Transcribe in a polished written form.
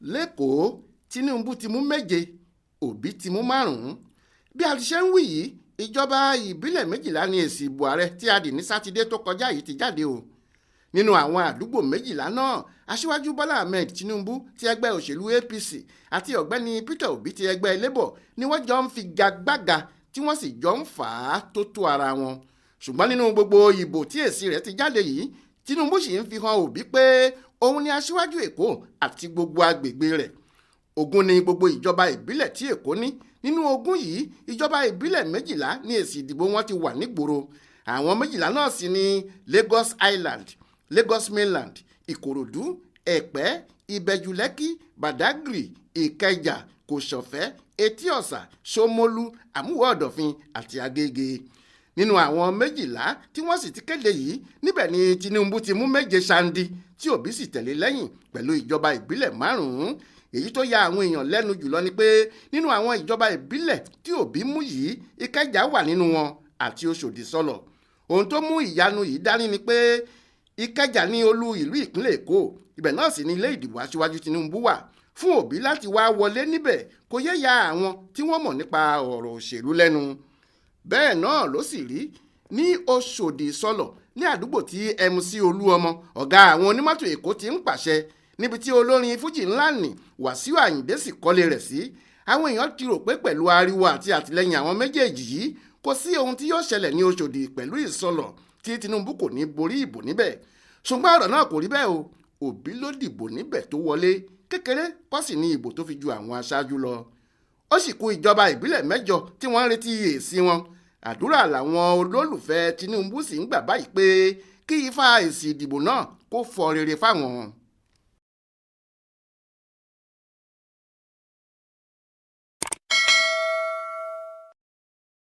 lẹ́kọ̀ọ́ Tinubu ti mú Meje, Obi ti mú Marun-Un. Bí a ti ṣe ń wí yìí, ìjọba ìbílẹ̀ 12 ní èsì ìbò ààrẹ tí a dì ní sátidé tó kọjá yìí ti jáde o. Nínú àwọn àdúgbò 12 náà, aṣíwájú Bọ́lá Ahmed Tinubu ti ẹgbẹ́ òṣèlú APC àti ọ̀gbẹ́ni Peter Obi ti ẹgbẹ́ Labour ni wọ́n jọ ń figagbága tí wọ́n sì jọ ń fà á tó tó ara wọn. Ṣùgbọ́n nínú gbogbo ìbò tí èsì rẹ̀ ti jáde yìí, Tinubu sì ń fi hàn Obi pé òun ni aṣíwájú Èkó àti gbogbo agbègbè rẹ̀. 20 ni gbogbo ìjọba ìbílẹ̀ tí Èkó ní. Nínú 20 yìí, ìjọba ìbílẹ̀ 12 ní èsì ìdìbò wọn ti wà nígboro. Àwọn 12 náà sì ni Lagos Island, Lagos Mainland, Ìkòròdú, Ẹ̀pẹ́, Ìbẹ̀jú-Lẹ́kì, Badagry, Ìkẹjà, Kòsọ̀fẹ́, Etí Ọ̀sà, Ṣómólú, Àmúwò Ọ̀dọ̀fin àti Agége. Nínú àwọn 12 tí wọ́n sì ti kéde yìí, níbẹ̀ ni Tinubu ti mú Meje ṣandi tí Obi sì tẹ̀lé lẹ́yìn pẹ̀lú ìjọba ìbílẹ̀ 5. Èyí tó ya àwọn èèyàn lẹ́nu jùlọ ni pé nínú àwọn ìjọba ìbílẹ̀ tí Obi mú yìí, Ìkẹjà wà nínú wọn àti Oṣòdì Sọlọ̀. Ohun tó mú ìyanu yìí dání ni pé Ìkẹjà ní olú ìlú ìpínlẹ̀ Èkó, ibẹ̀ náà sì ni ilé ìdìbò aṣíwájú Tinubu wà. Fún Obi láti wá wọlé níbẹ̀ kò yẹ ya àwọn tí wọ́n mọ̀ nípa ọ̀rọ̀ òṣèlú lẹ́nu. Bẹ́ẹ̀ náà ló sì rí ní Oṣòdì Sọlọ̀, ní àdúgbò tí MC Olúọmọ, ọ̀gá àwọn onímọ́tò Èkó, ti ń pàṣẹ, níbi tí olórin fújì ńlá nì Wàsíù Àyìndé sì kọ́lé rẹ̀ sí. Àwọn èèyàn ti rò pé pẹ̀lú ariwo àti àtìlẹ́yìn àwọn méjèèjì yìí, kò sí ohun tí yóò ṣẹlẹ̀ ní Oṣòdì pẹ̀lú Ìsọlọ̀ tí Tinubu kò ní borí ìbò níbẹ̀. Ṣùgbọ́n ọ̀rọ̀ náà kò rí bẹ́ẹ̀ o. Obi ló dìbò níbẹ̀ tó wọlé. Kékeré kọ́ sì ni ìbò tó fi ju àwọn aṣáájú lọ. Ó sì kù ìjọba ìbílẹ̀ 8 tí wọ́n ń retí èsì wọn. Àdúrà làwọn olólùfẹ́ Tinubu sì ń gbà báyìí pé kí ifá èsì ìdìbò náà kó fọ rere fáwọn.